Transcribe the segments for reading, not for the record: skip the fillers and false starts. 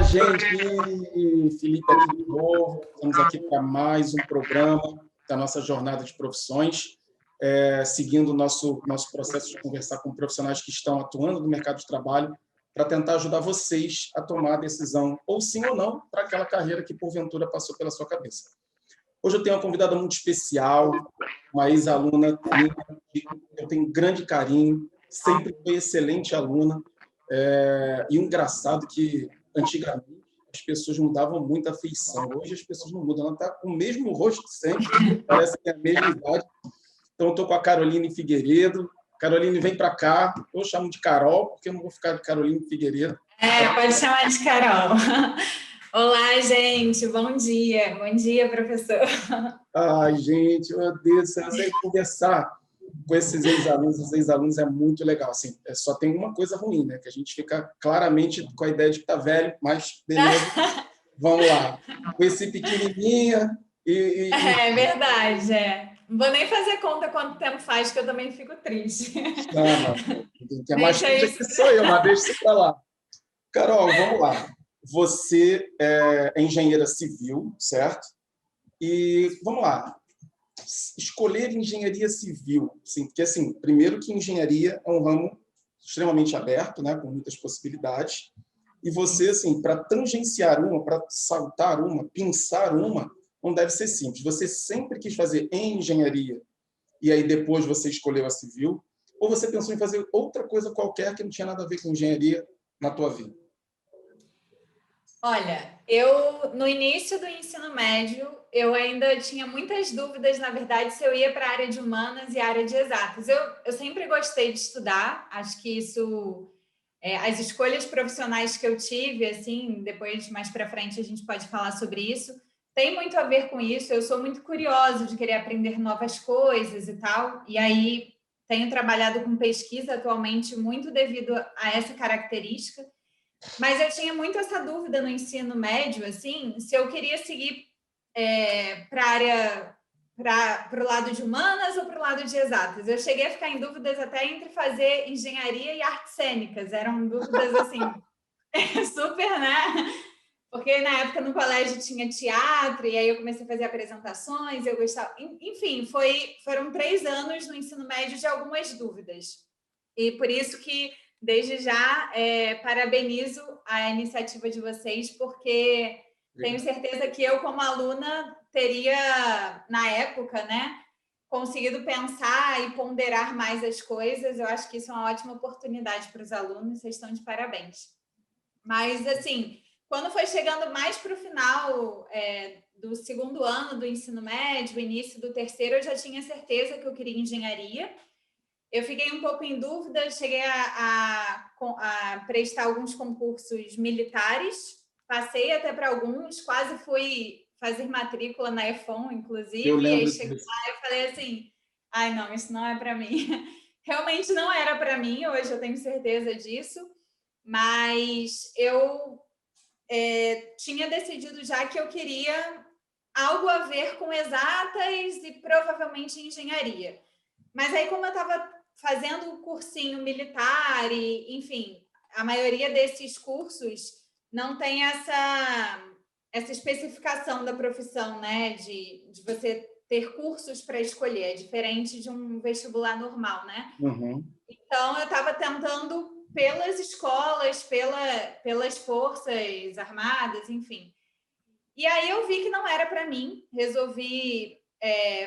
Olá, gente! Felipe aqui de novo. Estamos aqui para mais um programa da nossa jornada de profissões, seguindo o nosso processo de conversar com profissionais que estão atuando no mercado de trabalho para tentar ajudar vocês a tomar a decisão, ou sim ou não, para aquela carreira que porventura passou pela sua cabeça. Hoje eu tenho uma convidada muito especial, uma ex-aluna que eu tenho grande carinho, sempre foi excelente aluna, e o engraçado que antigamente as pessoas mudavam muito a feição. Hoje as pessoas não mudam, ela está com o mesmo rosto sempre, parece que é a mesma idade. Então, eu estou com a Caroline Figueiredo. Caroline, vem para cá. Eu chamo de Carol, porque eu não vou ficar de Caroline Figueiredo. Pode chamar de Carol. Olá, gente. Bom dia. Bom dia, professor. Ai, gente, meu Deus do céu, eu sei conversar com esses ex-alunos. Os ex-alunos é muito legal. Assim, só tem uma coisa ruim, né? Que a gente fica claramente com a ideia de que está velho, mas beleza, vamos lá. Com esse pequenininha É verdade, Não vou nem fazer conta quanto tempo faz, que eu também fico triste. Não. Quem é mais triste aqui sou eu, mas deixa isso para lá. Carol, vamos lá. Você é engenheira civil, certo? E vamos lá. Escolher engenharia civil, assim, porque assim, primeiro que engenharia é um ramo extremamente aberto, né, com muitas possibilidades. E você, assim, para tangenciar uma, para saltar uma, pensar uma, não deve ser simples. Você sempre quis fazer engenharia e aí depois você escolheu a civil, ou você pensou em fazer outra coisa qualquer que não tinha nada a ver com engenharia na tua vida? Olha, no início do ensino médio, eu ainda tinha muitas dúvidas, na verdade, se eu ia para a área de humanas e a área de exatas. Eu sempre gostei de estudar, acho que isso, as escolhas profissionais que eu tive, assim, depois, mais para frente, a gente pode falar sobre isso, tem muito a ver com isso. Eu sou muito curiosa de querer aprender novas coisas e tal, e aí tenho trabalhado com pesquisa atualmente muito devido a essa característica. Mas eu tinha muito essa dúvida no ensino médio, assim, se eu queria seguir para a área, para o lado de humanas ou para o lado de exatas. Eu cheguei a ficar em dúvidas até entre fazer engenharia e artes cênicas. Eram dúvidas, assim, super, né? Porque na época no colégio tinha teatro, e aí eu comecei a fazer apresentações, eu gostava... Enfim, foram 3 anos no ensino médio de algumas dúvidas. E por isso que desde já, parabenizo a iniciativa de vocês, porque tenho certeza que eu, como aluna, teria, na época, né, conseguido pensar e ponderar mais as coisas. Eu acho que isso é uma ótima oportunidade para os alunos, vocês estão de parabéns. Mas, assim, quando foi chegando mais para o final do segundo ano do ensino médio, início do terceiro, eu já tinha certeza que eu queria engenharia. Eu fiquei um pouco em dúvida, cheguei a prestar alguns concursos militares, passei até para alguns, quase fui fazer matrícula na EFON, inclusive, Eu e aí lembro chegou disso. lá e eu falei assim, ai não, isso não é para mim. Realmente não era para mim, hoje eu tenho certeza disso, mas eu tinha decidido já que eu queria algo a ver com exatas e provavelmente engenharia. Mas aí, como eu estava fazendo o cursinho militar e, enfim, a maioria desses cursos não tem essa especificação da profissão, né? De você ter cursos para escolher, é diferente de um vestibular normal, né? Uhum. Então, eu estava tentando pelas escolas, pelas forças armadas, enfim. E aí eu vi que não era para mim, resolvi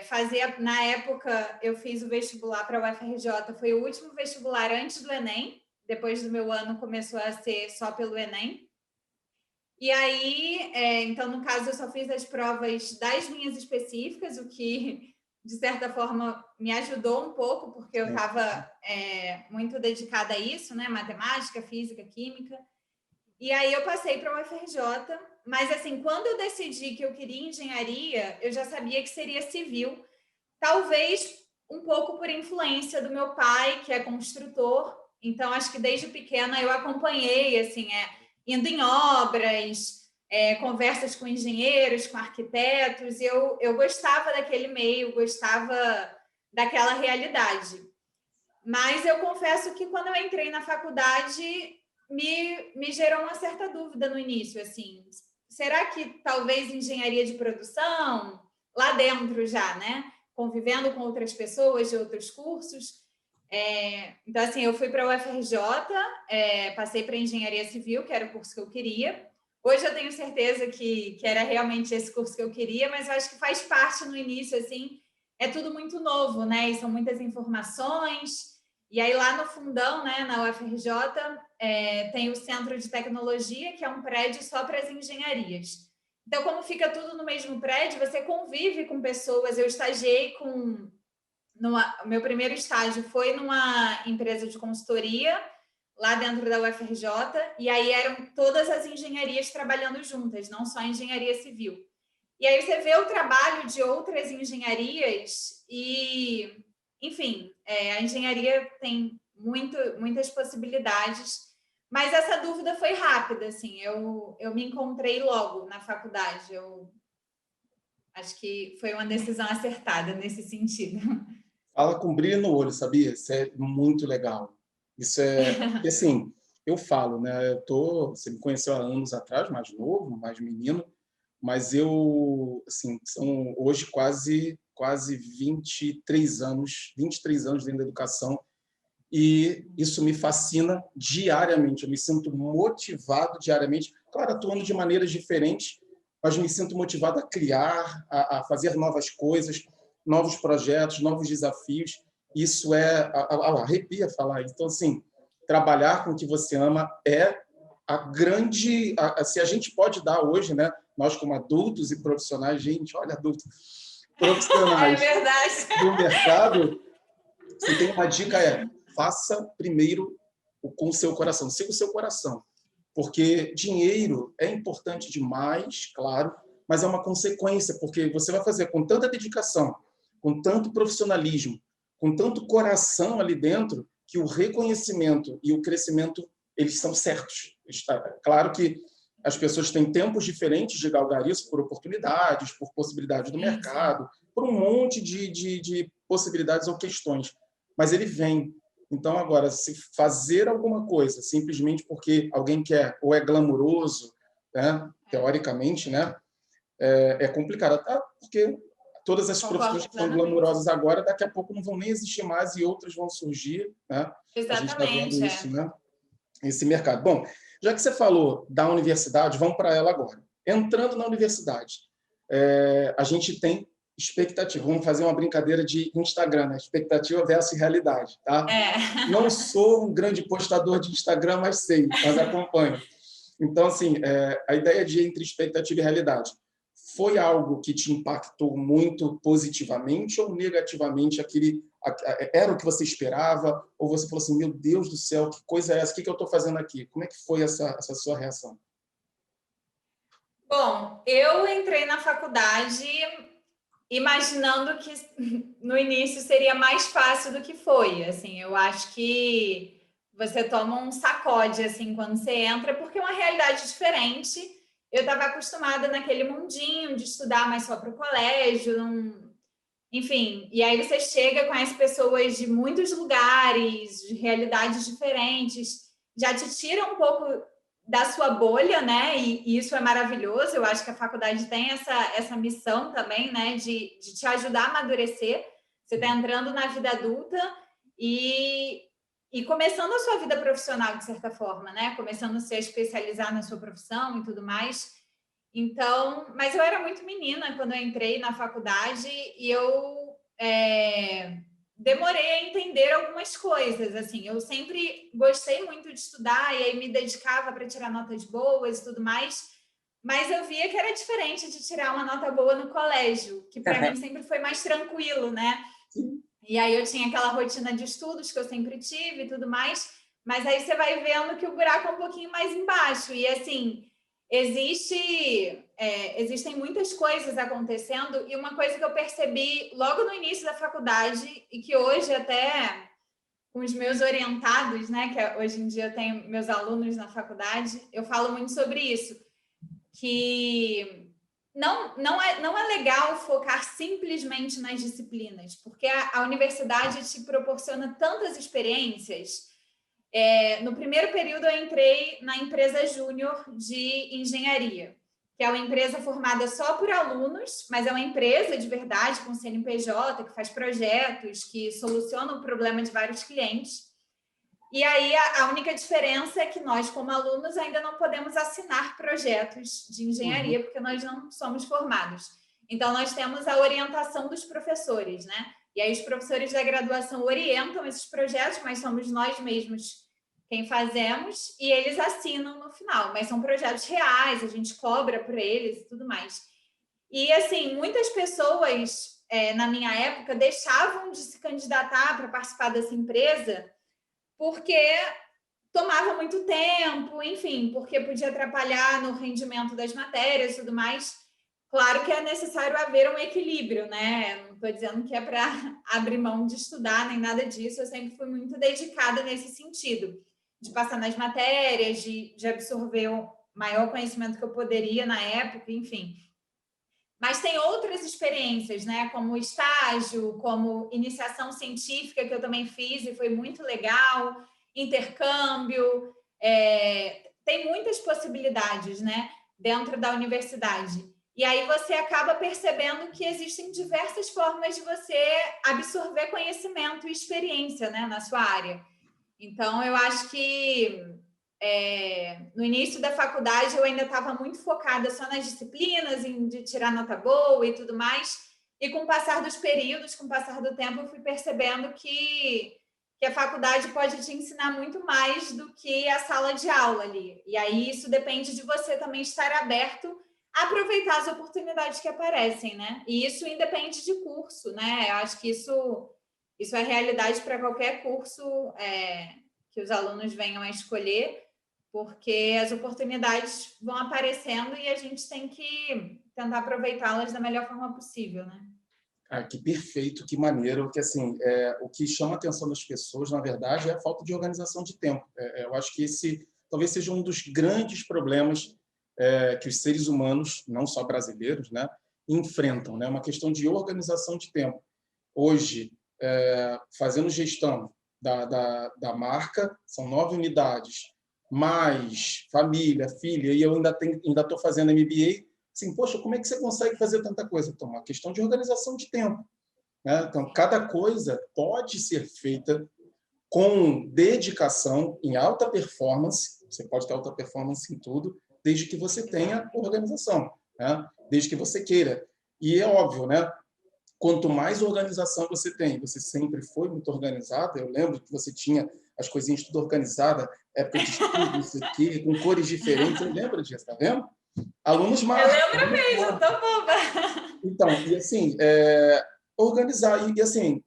fazer, na época eu fiz o vestibular para a UFRJ, foi o último vestibular antes do Enem, depois do meu ano começou a ser só pelo Enem. E aí, então, no caso, eu só fiz as provas das linhas específicas, o que, de certa forma, me ajudou um pouco, porque eu estava muito dedicada a isso, né? Matemática, física, química. E aí eu passei para a UFRJ, mas assim, quando eu decidi que eu queria engenharia, eu já sabia que seria civil, talvez um pouco por influência do meu pai, que é construtor, então acho que desde pequena eu acompanhei, assim, indo em obras, conversas com engenheiros, com arquitetos, e eu gostava daquele meio, gostava daquela realidade. Mas eu confesso que quando eu entrei na faculdade, me gerou uma certa dúvida no início, assim, será que talvez engenharia de produção, lá dentro já, né? Convivendo com outras pessoas de outros cursos. Então, assim, eu fui para a UFRJ, passei para engenharia civil, que era o curso que eu queria. Hoje eu tenho certeza que era realmente esse curso que eu queria, mas eu acho que faz parte no início, assim, é tudo muito novo, né? E são muitas informações. E aí, lá no fundão, né, na UFRJ, tem o Centro de Tecnologia, que é um prédio só para as engenharias. Então, como fica tudo no mesmo prédio, você convive com pessoas. Eu estagiei o meu primeiro estágio foi numa empresa de consultoria, lá dentro da UFRJ, e aí eram todas as engenharias trabalhando juntas, não só a engenharia civil. E aí você vê o trabalho de outras engenharias e, enfim, a engenharia tem muitas possibilidades, mas essa dúvida foi rápida, assim, eu me encontrei logo na faculdade, eu acho que foi uma decisão acertada nesse sentido. Fala com brilho no olho, sabia? Isso é muito legal. Isso é... Porque, assim, eu falo, né? Você me conheceu há anos atrás, mais novo, mais menino, mas eu, assim, são hoje quase 23 anos dentro da educação, e isso me fascina diariamente. Eu me sinto motivado diariamente, claro, atuando de maneiras diferentes, mas me sinto motivado a criar, a fazer novas coisas, novos projetos, novos desafios. Isso arrepia falar. Então, assim, trabalhar com o que você ama é a grande... Se a gente pode dar hoje, né? Nós como adultos e profissionais, gente, olha, adultos, É profissionais verdade. do mercado, você tem uma dica, faça primeiro com o seu coração, siga o seu coração, porque dinheiro é importante demais, claro, mas é uma consequência, porque você vai fazer com tanta dedicação, com tanto profissionalismo, com tanto coração ali dentro, que o reconhecimento e o crescimento, eles são certos. Claro que as pessoas têm tempos diferentes de galgar isso por oportunidades, por possibilidades do mercado, por um monte de possibilidades ou questões, mas ele vem. Então, agora, se fazer alguma coisa simplesmente porque alguém quer, ou é glamuroso, né, teoricamente, né, é complicado. Até porque todas as profissões que são glamourosas agora, daqui a pouco não vão nem existir mais e outras vão surgir. Né? A gente está vendo isso, né? Esse mercado. Bom, já que você falou da universidade, vamos para ela agora. Entrando na universidade, a gente tem expectativa. Vamos fazer uma brincadeira de Instagram, né? Expectativa versus realidade, tá? Não sou um grande postador de Instagram, mas acompanho. Então, assim, a ideia de entre expectativa e realidade foi algo que te impactou muito positivamente ou negativamente? Era o que você esperava? Ou você falou assim, meu Deus do céu, que coisa é essa? O que eu estou fazendo aqui? Como é que foi essa sua reação? Bom, eu entrei na faculdade imaginando que no início seria mais fácil do que foi. Assim, eu acho que você toma um sacode assim quando você entra, porque é uma realidade diferente. Eu estava acostumada naquele mundinho de estudar mais só para o colégio, enfim. E aí você chega, conhece pessoas de muitos lugares, de realidades diferentes, já te tira um pouco da sua bolha, né? E isso é maravilhoso. Eu acho que a faculdade tem essa missão também, né? De te ajudar a amadurecer. Você está entrando na vida adulta e começando a sua vida profissional, de certa forma, né? Começando a se especializar na sua profissão e tudo mais. Então, mas eu era muito menina quando eu entrei na faculdade e eu demorei a entender algumas coisas. Assim, eu sempre gostei muito de estudar e aí me dedicava para tirar notas boas e tudo mais, mas eu via que era diferente de tirar uma nota boa no colégio, que para mim sempre foi mais tranquilo, né? E aí eu tinha aquela rotina de estudos que eu sempre tive e tudo mais, mas aí você vai vendo que o buraco é um pouquinho mais embaixo. E assim, existem muitas coisas acontecendo, e uma coisa que eu percebi logo no início da faculdade, e que hoje até com os meus orientados, né, que hoje em dia eu tenho meus alunos na faculdade, eu falo muito sobre isso, que não é legal focar simplesmente nas disciplinas, porque a universidade te proporciona tantas experiências, No primeiro período, eu entrei na empresa júnior de engenharia, que é uma empresa formada só por alunos, mas é uma empresa de verdade, com CNPJ, que faz projetos, que soluciona o problema de vários clientes. E aí, a única diferença é que nós, como alunos, ainda não podemos assinar projetos de engenharia, porque nós não somos formados. Então, nós temos a orientação dos professores, né? E aí, os professores da graduação orientam esses projetos, mas somos nós mesmos quem fazemos, e eles assinam no final. Mas são projetos reais, a gente cobra por eles e tudo mais. E, assim, muitas pessoas, na minha época, deixavam de se candidatar para participar dessa empresa porque tomava muito tempo, enfim, porque podia atrapalhar no rendimento das matérias e tudo mais. Claro que é necessário haver um equilíbrio, né? Não estou dizendo que é para abrir mão de estudar, nem nada disso. Eu sempre fui muito dedicada nesse sentido, de passar nas matérias, de absorver o maior conhecimento que eu poderia na época, enfim. Mas tem outras experiências, né? Como estágio, como iniciação científica, que eu também fiz e foi muito legal, intercâmbio, tem muitas possibilidades, né? Dentro da universidade. E aí você acaba percebendo que existem diversas formas de você absorver conhecimento e experiência, né, na sua área. Então, eu acho que no início da faculdade eu ainda estava muito focada só nas disciplinas, de tirar nota boa e tudo mais. E com o passar dos períodos, com o passar do tempo, eu fui percebendo que a faculdade pode te ensinar muito mais do que a sala de aula ali. E aí isso depende de você também estar aberto a aproveitar as oportunidades que aparecem, né? E isso independe de curso, né? Eu acho que isso é realidade para qualquer curso que os alunos venham a escolher, porque as oportunidades vão aparecendo e a gente tem que tentar aproveitá-las da melhor forma possível, né? Que perfeito, que maneiro, que assim, o que chama a atenção das pessoas, na verdade, é a falta de organização de tempo. Eu acho que esse talvez seja um dos grandes problemas que os seres humanos, não só brasileiros, né, enfrentam, né? Uma questão de organização de tempo. Hoje, fazendo gestão da marca, são 9 unidades, mais família, filha, e eu ainda estou fazendo MBA. Assim, poxa, como é que você consegue fazer tanta coisa? Então, uma questão de organização de tempo, né? Então, cada coisa pode ser feita com dedicação, em alta performance. Você pode ter alta performance em tudo, desde que você tenha organização, né? Desde que você queira. E é óbvio, né? Quanto mais organização você tem, você sempre foi muito organizada. Eu lembro que você tinha as coisinhas tudo organizadas, época de estudo, isso aqui, com cores diferentes. Eu lembro disso, tá vendo? Alunos marcam. Eu lembro mesmo, tô boba. Então, e assim, organizar. E assim,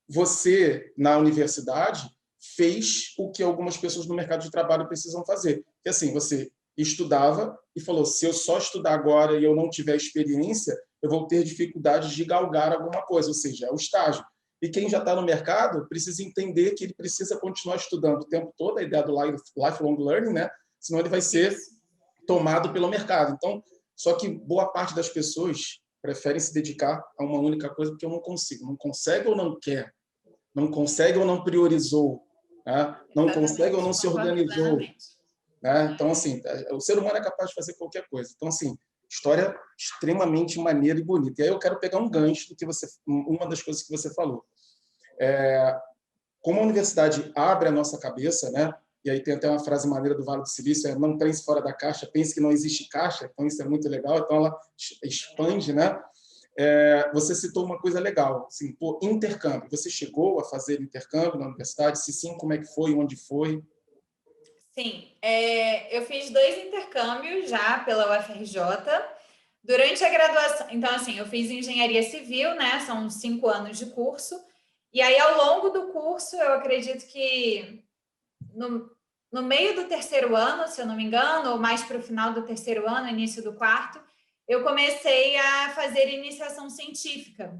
você, na universidade, fez o que algumas pessoas no mercado de trabalho precisam fazer. Que assim, você estudava e falou, se eu só estudar agora e eu não tiver experiência, eu vou ter dificuldade de galgar alguma coisa, ou seja, é o estágio. E quem já está no mercado precisa entender que ele precisa continuar estudando o tempo todo, a ideia do lifelong learning, né? Senão ele vai ser tomado pelo mercado. Então, só que boa parte das pessoas preferem se dedicar a uma única coisa porque eu não consigo. Não consegue ou não quer. Não consegue ou não priorizou. Né? Não consegue ou não se organizou. Né? Então, assim, o ser humano é capaz de fazer qualquer coisa. Então, assim, história extremamente maneira e bonita. E aí eu quero pegar um gancho do que uma das coisas que você falou. Como a universidade abre a nossa cabeça, né? E aí tem até uma frase maneira do Vale do Silício, não pense fora da caixa, pense que não existe caixa, então isso é muito legal, então ela expande, né? Você citou uma coisa legal, assim, pô, intercâmbio. Você chegou a fazer intercâmbio na universidade? Se sim, como é que foi, onde foi? Sim, eu fiz 2 intercâmbios já pela UFRJ. Durante a graduação, então assim, eu fiz engenharia civil, né? São 5 anos de curso. E aí, ao longo do curso, eu acredito que no meio do terceiro ano, se eu não me engano, ou mais para o final do terceiro ano, início do quarto, eu comecei a fazer iniciação científica,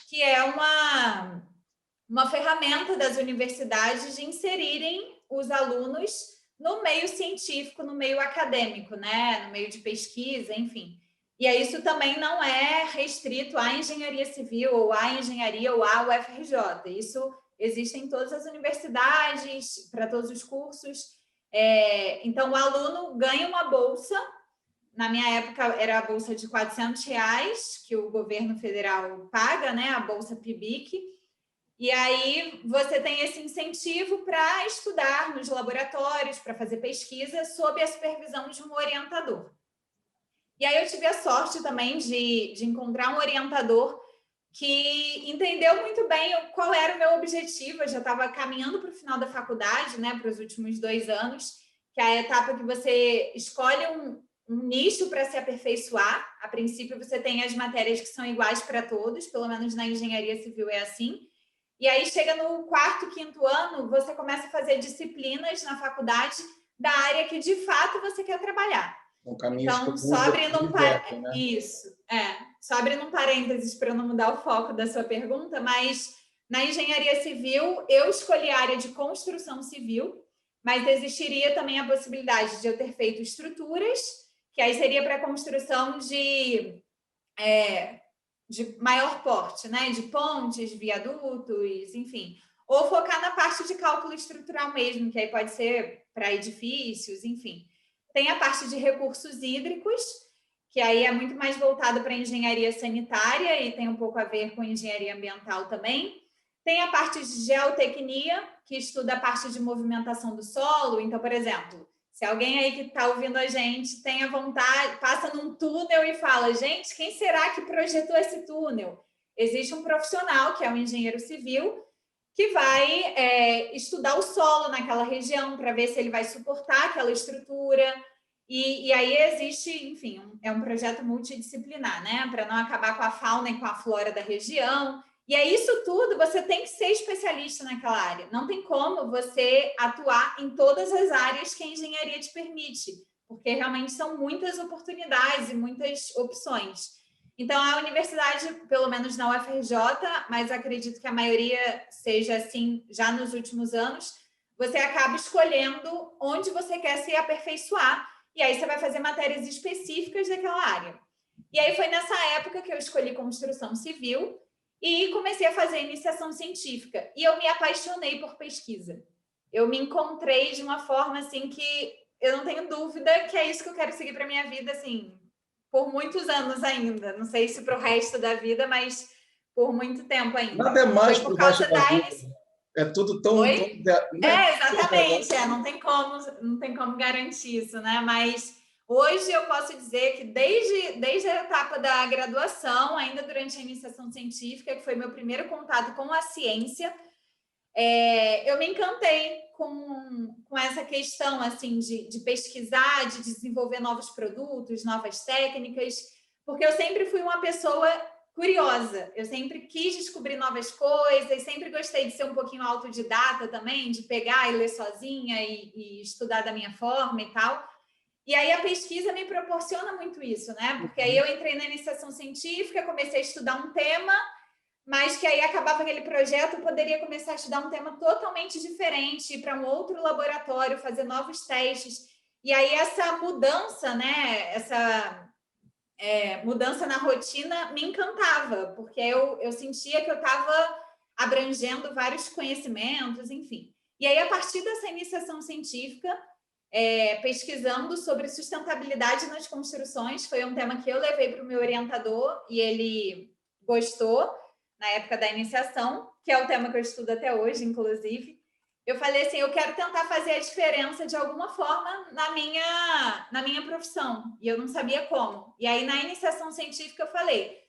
que é uma ferramenta das universidades de inserirem os alunos no meio científico, no meio acadêmico, né? No meio de pesquisa, enfim. E aí isso também não é restrito à engenharia civil ou à engenharia ou à UFRJ. Isso existe em todas as universidades, para todos os cursos. Então, o aluno ganha uma bolsa. Na minha época, era a bolsa de R$ 400, que o governo federal paga, né? A bolsa PIBIC. E aí você tem esse incentivo para estudar nos laboratórios, para fazer pesquisa, sob a supervisão de um orientador. E aí eu tive a sorte também de encontrar um orientador que entendeu muito bem qual era o meu objetivo. Eu já estava caminhando para o final da faculdade, né, para os últimos 2 anos, que é a etapa que você escolhe um nicho para se aperfeiçoar. A princípio, você tem as matérias que são iguais para todos, pelo menos na engenharia civil é assim. E aí, chega no 4º, 5º ano, você começa a fazer disciplinas na faculdade da área que, de fato, você quer trabalhar. Então, só abrindo só abrindo um parênteses para não mudar o foco da sua pergunta, mas na engenharia civil, eu escolhi a área de construção civil, mas existiria também a possibilidade de eu ter feito estruturas, que aí seria para construção de maior porte, né? De pontes, viadutos, enfim. Ou focar na parte de cálculo estrutural mesmo, que aí pode ser para edifícios, enfim. Tem a parte de recursos hídricos, que aí é muito mais voltado para a engenharia sanitária e tem um pouco a ver com engenharia ambiental também. Tem a parte de geotecnia, que estuda a parte de movimentação do solo. Então, por exemplo, se alguém aí que está ouvindo a gente tem a vontade, passa num túnel e fala, gente, quem será que projetou esse túnel? Existe um profissional, que é um engenheiro civil, que vai estudar o solo naquela região para ver se ele vai suportar aquela estrutura. E aí existe, enfim, é um projeto multidisciplinar, né? Para não acabar com a fauna e com a flora da região. E é isso tudo, você tem que ser especialista naquela área. Não tem como você atuar em todas as áreas que a engenharia te permite, porque realmente são muitas oportunidades e muitas opções. Então, a universidade, pelo menos na UFRJ, mas acredito que a maioria seja assim já nos últimos anos, você acaba escolhendo onde você quer se aperfeiçoar, e aí você vai fazer matérias específicas daquela área. E aí foi nessa época que eu escolhi construção civil, e comecei a fazer iniciação científica. E eu me apaixonei por pesquisa. Eu me encontrei de uma forma assim que eu não tenho dúvida que é isso que eu quero seguir para a minha vida, assim, por muitos anos ainda. Não sei se para o resto da vida, mas por muito tempo ainda. Nada é mais para o resto da vida. É tudo tão... Oi? Exatamente. Não tem como garantir isso, né? Mas... hoje eu posso dizer que desde a etapa da graduação, ainda durante a iniciação científica, que foi meu primeiro contato com a ciência, eu me encantei com essa questão assim, de pesquisar, de desenvolver novos produtos, novas técnicas, porque eu sempre fui uma pessoa curiosa, eu sempre quis descobrir novas coisas, sempre gostei de ser um pouquinho autodidata também, de pegar e ler sozinha e estudar da minha forma e tal. E aí a pesquisa me proporciona muito isso, né? Porque aí eu entrei na iniciação científica, comecei a estudar um tema, mas que aí acabava aquele projeto, eu poderia começar a estudar um tema totalmente diferente, ir para um outro laboratório, fazer novos testes. E aí essa mudança, né? Essa mudança na rotina me encantava, porque eu sentia que eu estava abrangendo vários conhecimentos, enfim. E aí, a partir dessa iniciação científica, pesquisando sobre sustentabilidade nas construções, foi um tema que eu levei para o meu orientador e ele gostou na época da iniciação, que é o tema que eu estudo até hoje, inclusive. Eu falei assim, eu quero tentar fazer a diferença de alguma forma na minha profissão, e eu não sabia como. E aí, na iniciação científica, eu falei,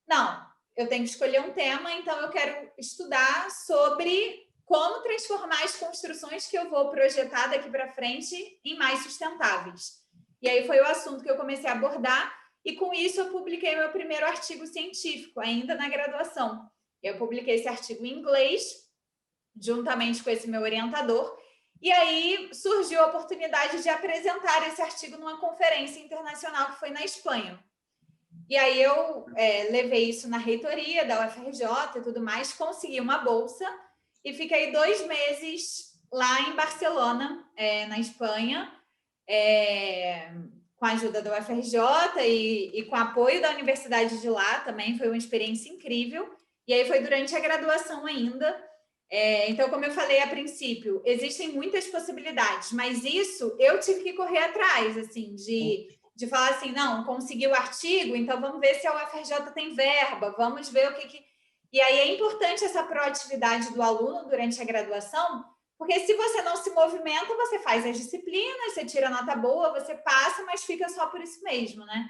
não, eu tenho que escolher um tema, então eu quero estudar sobre como transformar as construções que eu vou projetar daqui para frente em mais sustentáveis. E aí foi o assunto que eu comecei a abordar, e com isso eu publiquei meu primeiro artigo científico, ainda na graduação. Eu publiquei esse artigo em inglês, juntamente com esse meu orientador, e aí surgiu a oportunidade de apresentar esse artigo numa conferência internacional que foi na Espanha. E aí eu levei isso na reitoria da UFRJ e tudo mais, consegui uma bolsa, e fiquei 2 meses lá em Barcelona, na Espanha, com a ajuda da UFRJ e com o apoio da universidade de lá também. Foi uma experiência incrível. E aí foi durante a graduação ainda. Então, como eu falei a princípio, existem muitas possibilidades, mas isso eu tive que correr atrás, assim, de falar assim, não, consegui o artigo, então vamos ver se a UFRJ tem verba, vamos ver o que... E aí é importante essa proatividade do aluno durante a graduação, porque se você não se movimenta, você faz as disciplinas, você tira nota boa, você passa, mas fica só por isso mesmo, né?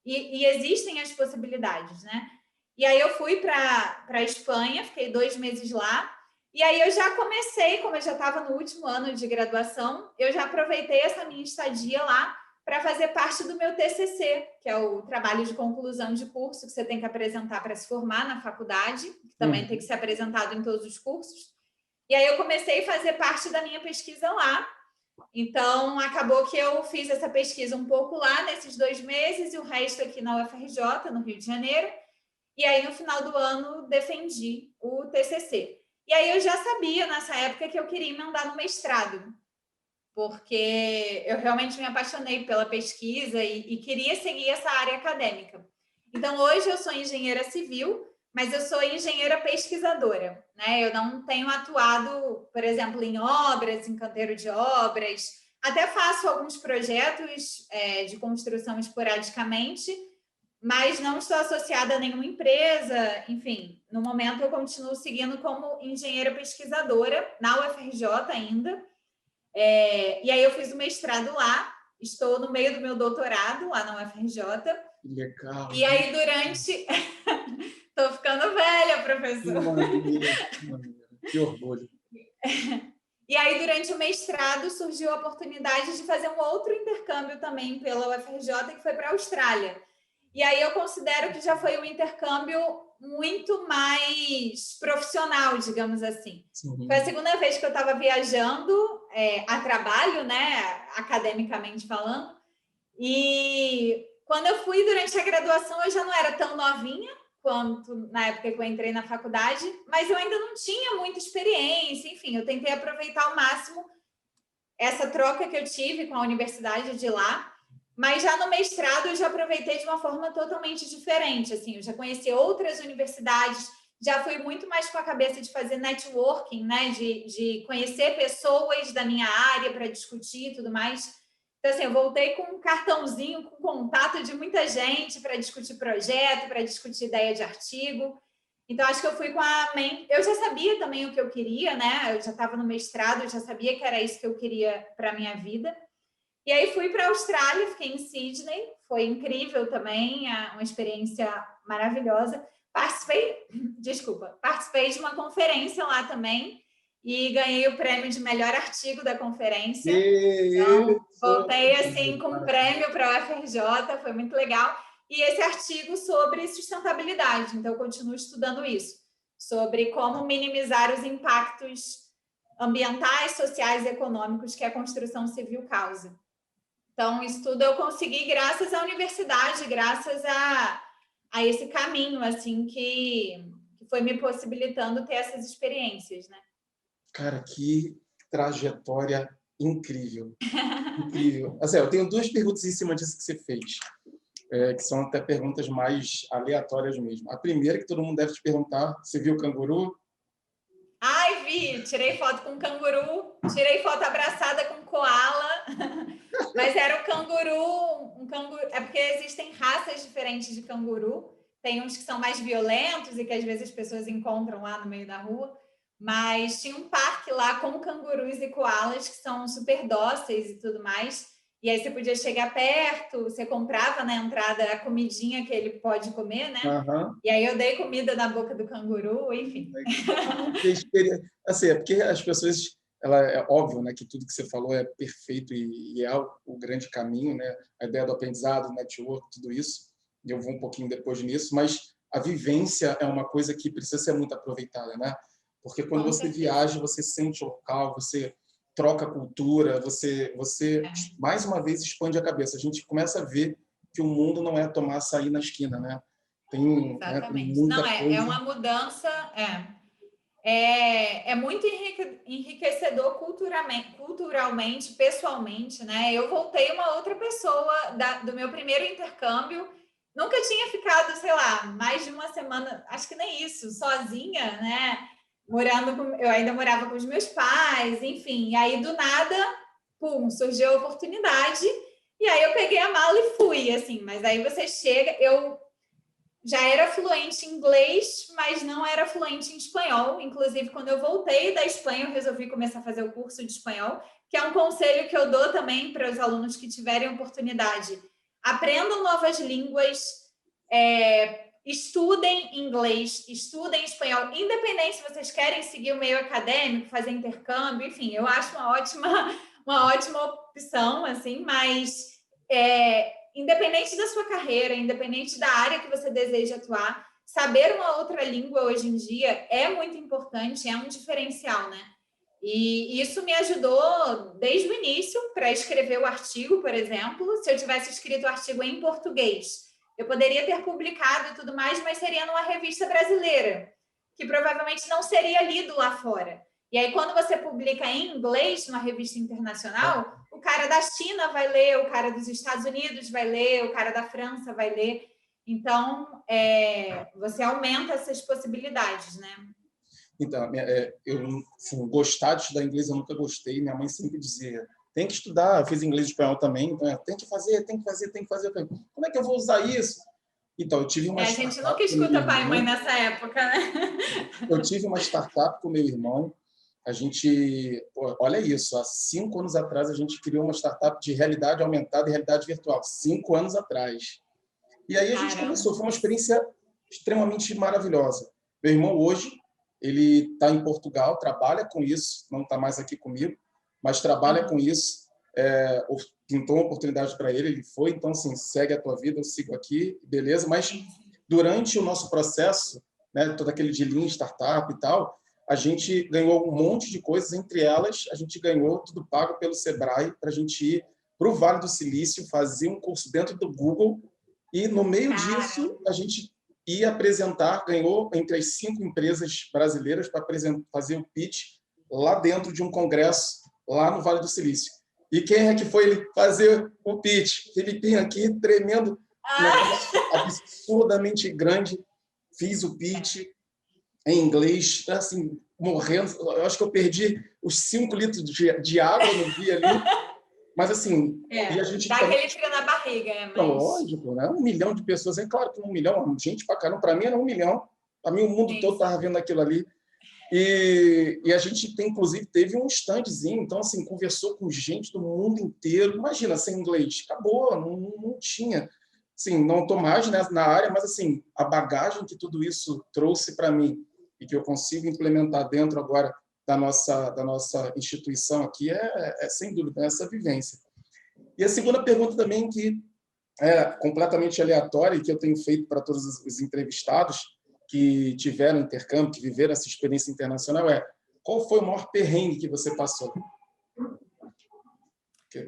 E existem as possibilidades, né? E aí eu fui para a Espanha, fiquei 2 meses lá, e aí eu já comecei, como eu já estava no último ano de graduação, eu já aproveitei essa minha estadia lá para fazer parte do meu TCC, que é o trabalho de conclusão de curso que você tem que apresentar para se formar na faculdade, que também tem que ser apresentado em todos os cursos. E aí eu comecei a fazer parte da minha pesquisa lá. Então, acabou que eu fiz essa pesquisa um pouco lá nesses 2 meses e o resto aqui na UFRJ, no Rio de Janeiro. E aí, no final do ano, defendi o TCC. E aí eu já sabia, nessa época, que eu queria emendar no mestrado, porque eu realmente me apaixonei pela pesquisa e queria seguir essa área acadêmica. Então, hoje eu sou engenheira civil, mas eu sou engenheira pesquisadora, né? Eu não tenho atuado, por exemplo, em obras, em canteiro de obras, até faço alguns projetos de construção esporadicamente, mas não estou associada a nenhuma empresa, enfim, no momento eu continuo seguindo como engenheira pesquisadora na UFRJ ainda, e aí eu fiz o mestrado lá, estou no meio do meu doutorado lá na UFRJ. Legal. E aí durante... Estou ficando velha, professor. Que maneiro. Que orgulho. E aí, durante o mestrado, surgiu a oportunidade de fazer um outro intercâmbio também pela UFRJ, que foi para a Austrália. E aí eu considero que já foi um intercâmbio muito mais profissional, digamos assim. Sim. Foi a segunda vez que eu estava viajando a trabalho, né, academicamente falando. E quando eu fui durante a graduação, eu já não era tão novinha quanto na época que eu entrei na faculdade, mas eu ainda não tinha muita experiência. Enfim, eu tentei aproveitar ao máximo essa troca que eu tive com a universidade de lá. Mas já no mestrado eu já aproveitei de uma forma totalmente diferente. Assim, eu já conheci outras universidades, já fui muito mais com a cabeça de fazer networking, né? De conhecer pessoas da minha área para discutir e tudo mais. Então, assim, eu voltei com um cartãozinho, com contato de muita gente para discutir projeto, para discutir ideia de artigo. Então, acho que eu fui com a mente... Eu já sabia também o que eu queria, né? Eu já estava no mestrado, eu já sabia que era isso que eu queria para a minha vida. E aí fui para a Austrália, fiquei em Sydney, foi incrível também, uma experiência maravilhosa. Participei de uma conferência lá também e ganhei o prêmio de melhor artigo da conferência. Então, voltei assim com um prêmio para a UFRJ, foi muito legal. E esse artigo sobre sustentabilidade, então eu continuo estudando isso, sobre como minimizar os impactos ambientais, sociais e econômicos que a construção civil causa. Então, isso tudo eu consegui graças à universidade, graças a esse caminho, assim, que foi me possibilitando ter essas experiências, né? Cara, que trajetória incrível. Incrível. Assim, eu tenho 2 perguntas em cima disso que você fez, que são até perguntas mais aleatórias mesmo. A primeira que todo mundo deve te perguntar, você viu o canguru? Ai, vi! Tirei foto com canguru, tirei foto abraçada com koala, mas era um canguru... É porque existem raças diferentes de canguru, tem uns que são mais violentos e que às vezes as pessoas encontram lá no meio da rua, mas tinha um parque lá com cangurus e koalas que são super dóceis e tudo mais, e aí você podia chegar perto, você comprava na entrada a comidinha que ele pode comer, né? Uhum. E aí eu dei comida na boca do canguru, enfim. Assim, é porque as pessoas... é óbvio, né, que tudo que você falou é perfeito e é o grande caminho, né? A ideia do aprendizado, network, tudo isso. E eu vou um pouquinho depois nisso, mas a vivência é uma coisa que precisa ser muito aproveitada, né? Porque quando você viaja, você sente o local, você troca a cultura, você mais uma vez expande a cabeça. A gente começa a ver que o mundo não é tomar açaí na esquina, né? Tem, exatamente. Né, tem muita coisa. É uma mudança... É muito enriquecedor culturalmente, pessoalmente, né? Eu voltei uma outra pessoa do meu primeiro intercâmbio. Nunca tinha ficado, sei lá, mais de uma semana, acho que nem isso, sozinha, né? eu ainda morava com os meus pais, enfim. E aí, do nada, pum, surgiu a oportunidade. E aí eu peguei a mala e fui, assim. Mas aí você chega... Eu já era fluente em inglês, mas não era fluente em espanhol. Inclusive, quando eu voltei da Espanha, eu resolvi começar a fazer o curso de espanhol, que é um conselho que eu dou também para os alunos que tiverem oportunidade. Aprendam novas línguas, estudem inglês, estudem espanhol, independente se vocês querem seguir o meio acadêmico, fazer intercâmbio, enfim, eu acho uma ótima opção, assim, mas independente da sua carreira, independente da área que você deseja atuar, saber uma outra língua hoje em dia é muito importante, é um diferencial, né? E isso me ajudou desde o início para escrever o artigo, por exemplo. Se eu tivesse escrito o artigo em português, eu poderia ter publicado e tudo mais, mas seria numa revista brasileira, que provavelmente não seria lido lá fora. E aí, quando você publica em inglês, numa revista internacional, o cara da China vai ler, o cara dos Estados Unidos vai ler, o cara da França vai ler. Então, você aumenta essas possibilidades, né? Então, eu assim, gostar de estudar inglês eu nunca gostei. Minha mãe sempre dizia, tem que estudar. Eu fiz inglês e espanhol também, então tem que fazer, tem que fazer, tem que fazer. Como é que eu vou usar isso? Então, eu tive uma a gente nunca escuta pai e mãe nessa época, né? Eu tive uma startup com meu irmão. A gente, olha isso, há 5 anos atrás a gente criou uma startup de realidade aumentada e realidade virtual. 5 anos atrás. E aí a gente começou, foi uma experiência extremamente maravilhosa. Meu irmão hoje, ele está em Portugal, trabalha com isso, não está mais aqui comigo, mas trabalha com isso. Pintou uma oportunidade para ele, ele foi, então assim, segue a tua vida, eu sigo aqui, beleza. Mas durante o nosso processo, né, todo aquele de Lean, startup e tal, a gente ganhou um monte de coisas, entre elas a gente ganhou tudo pago pelo Sebrae para a gente ir para o Vale do Silício, fazer um curso dentro do Google e no meio disso a gente ia apresentar, ganhou entre as 5 empresas brasileiras para fazer o pitch lá dentro de um congresso lá no Vale do Silício. E quem é que foi ele fazer o pitch? Filipinho aqui, tremendo, absurdamente grande, fiz o pitch em inglês, assim, morrendo. Eu acho que eu perdi os 5 litros de água no dia ali. Mas, assim... e a gente dá aquele frio na barriga, mas... Lógico, né? 1 milhão de pessoas. É claro que 1 milhão, gente pra caramba. Para mim era 1 milhão. Para mim o mundo todo estava vendo aquilo ali. E a gente, inclusive, teve um standzinho. Então, assim, conversou com gente do mundo inteiro. Imagina, sem inglês. Acabou, não tinha. Assim, não estou mais, né, na área, mas, assim, a bagagem que tudo isso trouxe para mim e que eu consigo implementar dentro agora da nossa instituição aqui sem dúvida, essa vivência. E a segunda pergunta também, que é completamente aleatória e que eu tenho feito para todos os entrevistados que tiveram intercâmbio, que viveram essa experiência internacional, qual foi o maior perrengue que você passou?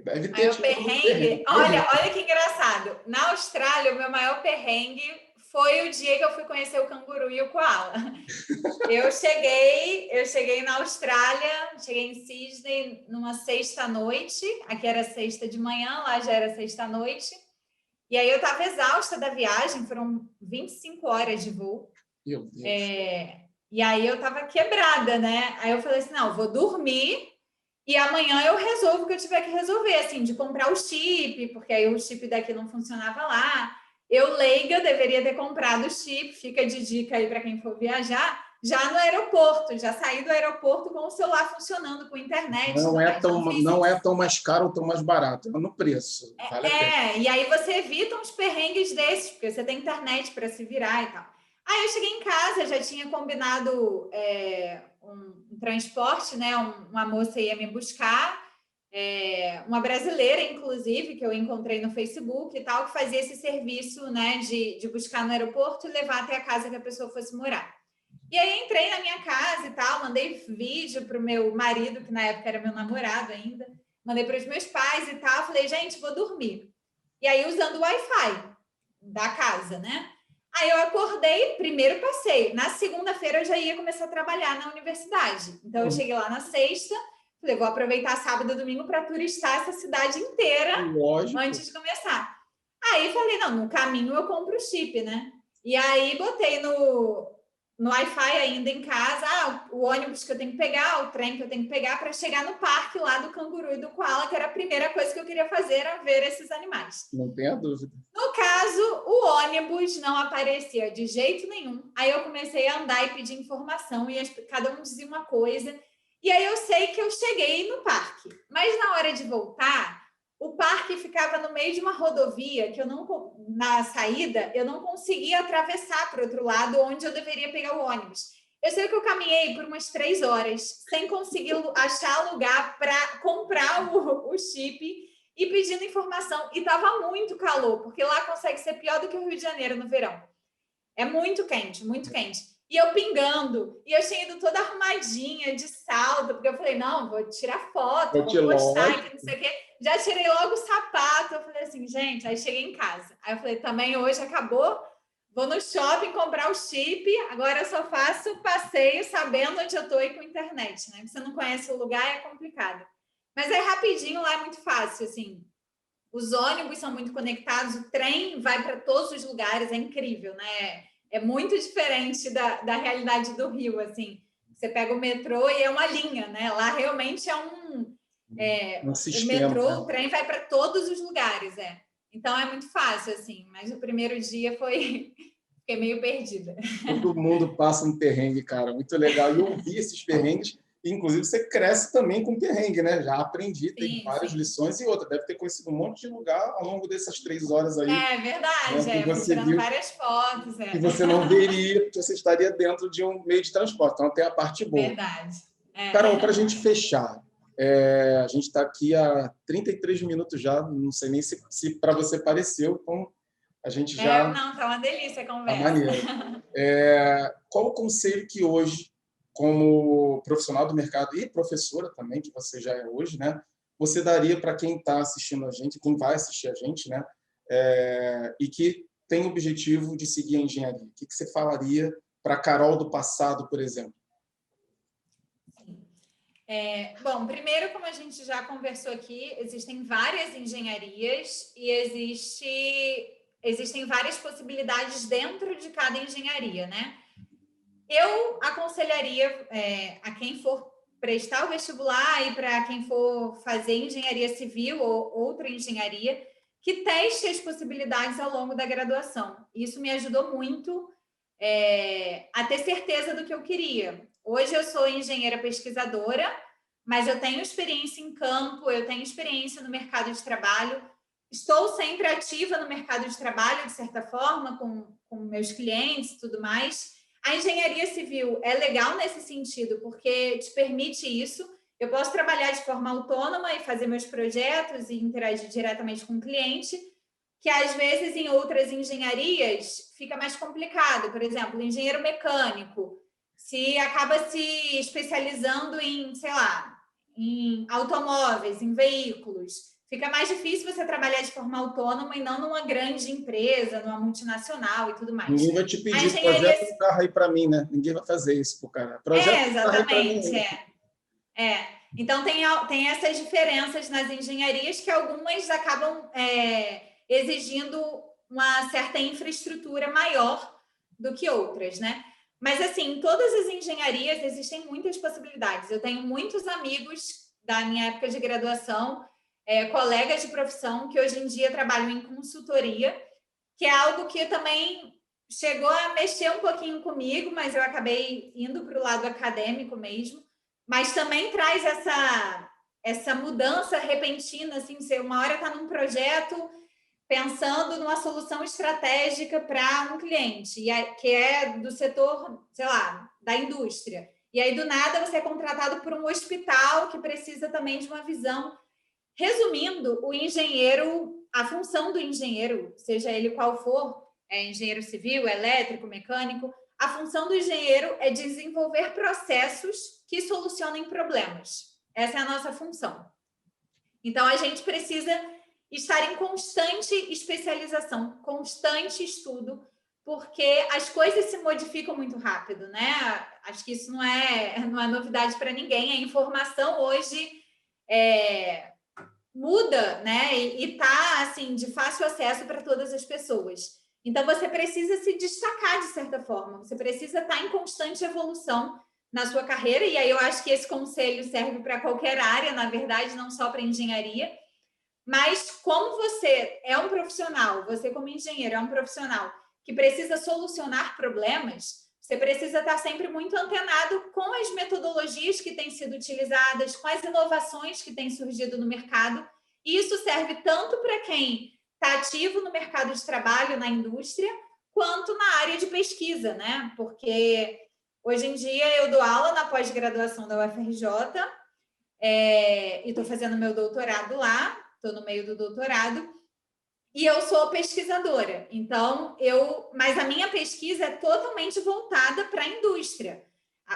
Deve ter tido perrengue. Olha que engraçado. Na Austrália, o meu maior perrengue foi o dia que eu fui conhecer o canguru e o koala. Eu cheguei na Austrália, cheguei em Sydney numa sexta-noite. Aqui era sexta de manhã, lá já era sexta-noite. E aí eu estava exausta da viagem, foram 25 horas de voo. Meu Deus. E aí eu estava quebrada, né? Aí eu falei assim, não, vou dormir e amanhã eu resolvo o que eu tiver que resolver, assim, de comprar o chip, porque aí o chip daqui não funcionava lá. Eu, leiga, deveria ter comprado o chip, fica de dica aí para quem for viajar, já no aeroporto, já saí do aeroporto com o celular funcionando, com internet. Não é tão mais caro ou tão mais barato, é no preço. Vale a pena. E aí você evita uns perrengues desses, porque você tem internet para se virar e tal. Aí eu cheguei em casa, já tinha combinado um transporte, né? Uma moça ia me buscar, uma brasileira, inclusive, que eu encontrei no Facebook e tal, que fazia esse serviço, né, de buscar no aeroporto e levar até a casa que a pessoa fosse morar. E aí entrei na minha casa e tal, mandei vídeo para o meu marido, que na época era meu namorado ainda, mandei para os meus pais e tal, falei, gente, vou dormir. E aí usando o Wi-Fi da casa, né? Aí eu acordei, primeiro passeio. Na segunda-feira eu já ia começar a trabalhar na universidade. Então eu cheguei lá na sexta, falei, vou aproveitar sábado e domingo para turistar essa cidade inteira. Lógico. Antes de começar. Aí falei, não, no caminho eu compro o chip, né? E aí botei no Wi-Fi ainda em casa, o ônibus que eu tenho que pegar, o trem que eu tenho que pegar para chegar no parque lá do canguru e do koala, que era a primeira coisa que eu queria fazer, era ver esses animais. Não tenha dúvida. No caso, o ônibus não aparecia de jeito nenhum. Aí eu comecei a andar e pedir informação, e cada um dizia uma coisa. E aí eu sei que eu cheguei no parque. Mas na hora de voltar, o parque ficava no meio de uma rodovia que eu não, na saída, eu não conseguia atravessar para o outro lado, onde eu deveria pegar o ônibus. Eu sei que eu caminhei por umas 3 horas sem conseguir achar lugar para comprar o chip e pedindo informação. E estava muito calor, porque lá consegue ser pior do que o Rio de Janeiro no verão. É muito quente, muito quente. E eu pingando, e eu tinha ido toda arrumadinha, de salto, porque eu falei, não, vou tirar foto, vou postar aqui, não sei o quê. Já tirei logo o sapato, eu falei assim, gente, aí cheguei em casa. Aí eu falei, também hoje acabou, vou no shopping comprar o chip, agora eu só faço passeio sabendo onde eu estou e com internet, né? Se você não conhece o lugar, é complicado. Mas é rapidinho, lá é muito fácil, assim. Os ônibus são muito conectados, o trem vai para todos os lugares, é incrível, né? É muito diferente da realidade do Rio, assim. Você pega o metrô e é uma linha, né? Lá realmente é um sistema, o metrô, né? O trem vai para todos os lugares, Então é muito fácil, assim. Mas o primeiro dia fiquei meio perdida. Todo mundo passa um perrengue, cara, muito legal. E eu ouvi esses perrengues, e, inclusive você cresce também com perrengue, né? Já aprendi, tem várias lições e outra. Deve ter conhecido um monte de lugar ao longo dessas 3 horas aí. É verdade, né, que você tirando viu, várias fotos. Que você não veria, porque você estaria dentro de um meio de transporte. Então, tem a parte boa. Verdade. Carol, para a gente fechar, a gente está aqui há 33 minutos já, não sei nem se para você pareceu, então a gente já... Não, tá uma delícia a conversa. Tá maneiro. Qual o conselho que hoje, como profissional do mercado e professora também, que você já é hoje, né, você daria para quem está assistindo a gente, quem vai assistir a gente, né, e que tem o objetivo de seguir a engenharia? O que você falaria para a Carol do passado, por exemplo? Bom, primeiro, como a gente já conversou aqui, existem várias engenharias e existem várias possibilidades dentro de cada engenharia, né? Eu aconselharia a quem for prestar o vestibular e para quem for fazer engenharia civil ou outra engenharia, que teste as possibilidades ao longo da graduação. Isso me ajudou muito a ter certeza do que eu queria. Hoje eu sou engenheira pesquisadora, mas eu tenho experiência em campo, eu tenho experiência no mercado de trabalho, estou sempre ativa no mercado de trabalho, de certa forma, com meus clientes e tudo mais. A engenharia civil é legal nesse sentido, porque te permite isso. Eu posso trabalhar de forma autônoma e fazer meus projetos e interagir diretamente com o cliente, que às vezes em outras engenharias fica mais complicado. Por exemplo, engenheiro mecânico, se acaba se especializando em, sei lá, em automóveis, em veículos, fica mais difícil você trabalhar de forma autônoma e não numa grande empresa, numa multinacional e tudo mais. Ninguém vai te pedir, projeta um carro aí para mim, né? Ninguém vai fazer isso pro cara. Exatamente. Então, tem essas diferenças nas engenharias que algumas acabam exigindo uma certa infraestrutura maior do que outras, né? Mas, assim, em todas as engenharias existem muitas possibilidades. Eu tenho muitos amigos da minha época de graduação, colegas de profissão, que hoje em dia trabalham em consultoria, que é algo que também chegou a mexer um pouquinho comigo, mas eu acabei indo para o lado acadêmico mesmo. Mas também traz essa mudança repentina, assim, você uma hora está num projeto pensando numa solução estratégica para um cliente, que é do setor, sei lá, da indústria. E aí, do nada, você é contratado por um hospital que precisa também de uma visão. Resumindo, a função do engenheiro, seja ele qual for, engenheiro civil, elétrico, mecânico, a função do engenheiro é desenvolver processos que solucionem problemas. Essa é a nossa função. Então, a gente precisa estar em constante especialização, constante estudo, porque as coisas se modificam muito rápido, né? Acho que isso não é novidade para ninguém. A informação hoje muda, né? E tá assim de fácil acesso para todas as pessoas. Então, você precisa se destacar de certa forma, você precisa estar em constante evolução na sua carreira, e aí eu acho que esse conselho serve para qualquer área, na verdade, não só para engenharia, mas como você é um profissional, você como engenheiro é um profissional que precisa solucionar problemas, você precisa estar sempre muito antenado com as metodologias que têm sido utilizadas, com as inovações que têm surgido no mercado, e isso serve tanto para quem está ativo no mercado de trabalho, na indústria, quanto na área de pesquisa, né? Porque hoje em dia eu dou aula na pós-graduação da UFRJ, e estou fazendo meu doutorado lá, estou no meio do doutorado, e eu sou pesquisadora. Então, mas a minha pesquisa é totalmente voltada para a indústria.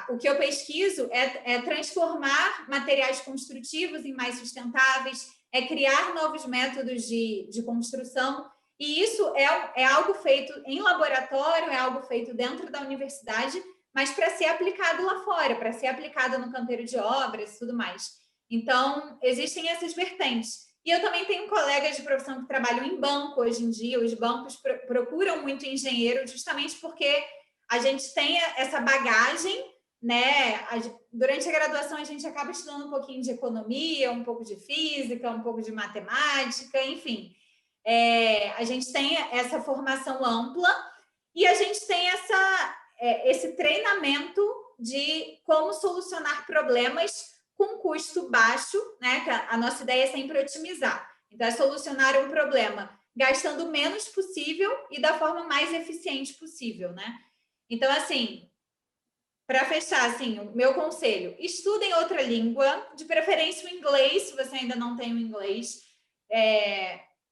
O que eu pesquiso é transformar materiais construtivos em mais sustentáveis, é criar novos métodos de construção, e isso é algo feito em laboratório, é algo feito dentro da universidade, mas para ser aplicado lá fora, para ser aplicado no canteiro de obras e tudo mais. Então, existem essas vertentes. E eu também tenho colegas de profissão que trabalham em banco hoje em dia. Os bancos procuram muito engenheiro justamente porque a gente tem essa bagagem, né? Durante a graduação a gente acaba estudando um pouquinho de economia, um pouco de física, um pouco de matemática, enfim. A gente tem essa formação ampla e a gente tem esse treinamento de como solucionar problemas com custo baixo, né? A nossa ideia é sempre otimizar. Então, é solucionar um problema gastando o menos possível e da forma mais eficiente possível, né? Então, assim, para fechar, assim, o meu conselho, estudem outra língua, de preferência o inglês, se você ainda não tem o inglês.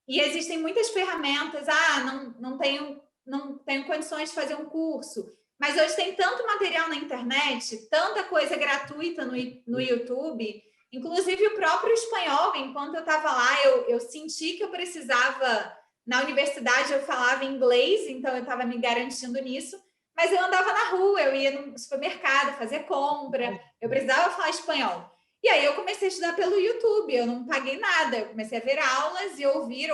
E existem muitas ferramentas, não tenho condições de fazer um curso, mas hoje tem tanto material na internet, tanta coisa gratuita no YouTube, inclusive o próprio espanhol. Enquanto eu estava lá, eu senti que eu precisava, na universidade eu falava inglês, então eu estava me garantindo nisso, mas eu andava na rua, eu ia no supermercado fazer compra, eu precisava falar espanhol. E aí eu comecei a estudar pelo YouTube, eu não paguei nada, eu comecei a ver aulas e ouvir,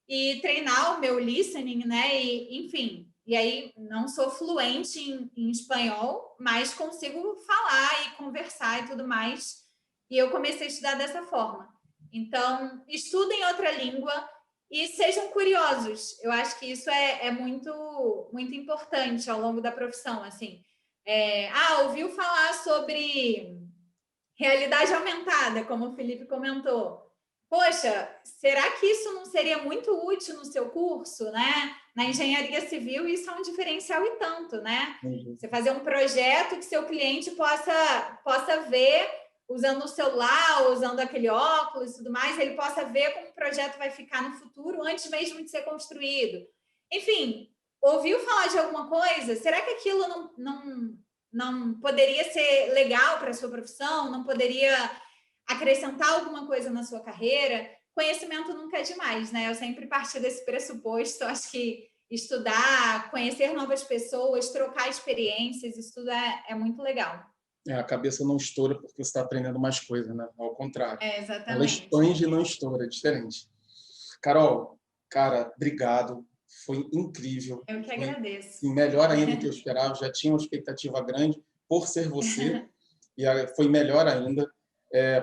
e treinar o meu listening, né? E, enfim, e aí não sou fluente em espanhol, mas consigo falar e conversar e tudo mais. E eu comecei a estudar dessa forma. Então, estudem outra língua e sejam curiosos. Eu acho que isso é muito, muito importante ao longo da profissão, assim. Ouviu falar sobre realidade aumentada, como o Felipe comentou. Poxa, será que isso não seria muito útil no seu curso, né? Na engenharia civil, isso é um diferencial e tanto, né? Uhum. Você fazer um projeto que seu cliente possa ver, usando o celular, usando aquele óculos e tudo mais, ele possa ver como o projeto vai ficar no futuro, antes mesmo de ser construído. Enfim, ouviu falar de alguma coisa? Será que aquilo não poderia ser legal para a sua profissão? Não poderia acrescentar alguma coisa na sua carreira? Conhecimento nunca é demais, né? Eu sempre parti desse pressuposto. Acho que estudar, conhecer novas pessoas, trocar experiências, isso tudo é muito legal. A cabeça não estoura porque você está aprendendo mais coisas, né? Ao contrário. Exatamente. Ela expande e não estoura, é diferente. Carol, cara, obrigado. Foi incrível. Eu que agradeço. Foi melhor ainda do que eu esperava. Já tinha uma expectativa grande por ser você. E foi melhor ainda.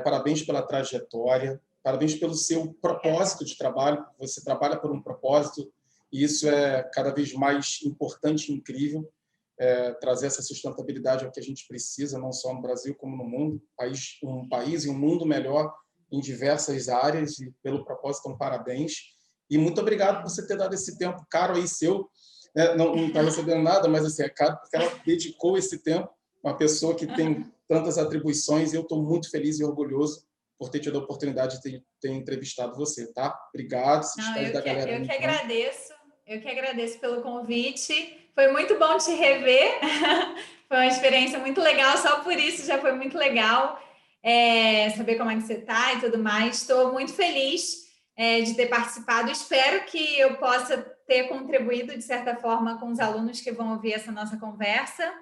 Parabéns pela trajetória. Parabéns pelo seu propósito de trabalho. Você trabalha por um propósito. E isso é cada vez mais importante e incrível. Trazer essa sustentabilidade é o que a gente precisa, não só no Brasil como no mundo. Um país e um mundo melhor em diversas áreas, e pelo propósito, então, parabéns. E muito obrigado por você ter dado esse tempo caro aí seu. Não está recebendo nada, mas assim, é caro porque ela dedicou esse tempo, uma pessoa que tem tantas atribuições, e eu estou muito feliz e orgulhoso por ter tido a oportunidade de ter entrevistado você, tá? Obrigado. Se despede da galera. Eu que agradeço pelo convite. Foi muito bom te rever. Foi uma experiência muito legal, só por isso já foi muito legal saber como é que você está e tudo mais. Estou muito feliz de ter participado. Espero que eu possa ter contribuído, de certa forma, com os alunos que vão ouvir essa nossa conversa.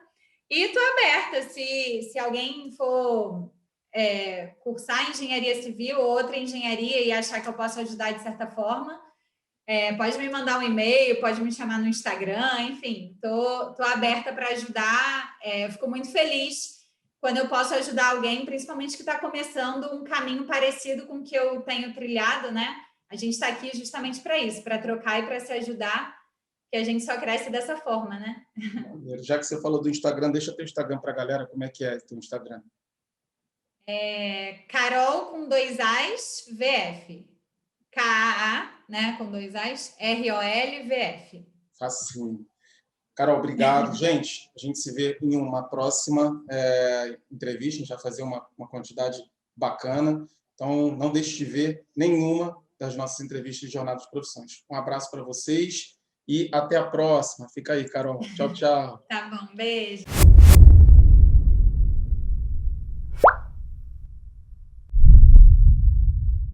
E estou aberta, se alguém for cursar engenharia civil ou outra engenharia e achar que eu posso ajudar de certa forma, Pode me mandar um e-mail, pode me chamar no Instagram, enfim, tô aberta para ajudar. Fico muito feliz quando eu posso ajudar alguém, principalmente que está começando um caminho parecido com o que eu tenho trilhado, né? A gente está aqui justamente para isso, para trocar e para se ajudar, que a gente só cresce dessa forma, né? Já que você falou do Instagram, deixa teu Instagram para a galera, como é que é teu Instagram? Carol com 2 As, VF. K-A-A, né, com 2 As, R-O-L-V-F. Facinho. Carol, obrigado. Gente, a gente se vê em uma próxima entrevista, a gente vai fazer uma quantidade bacana. Então, não deixe de ver nenhuma das nossas entrevistas de Jornada de Profissões. Um abraço para vocês e até a próxima. Fica aí, Carol. Tchau, tchau. Tá bom, beijo.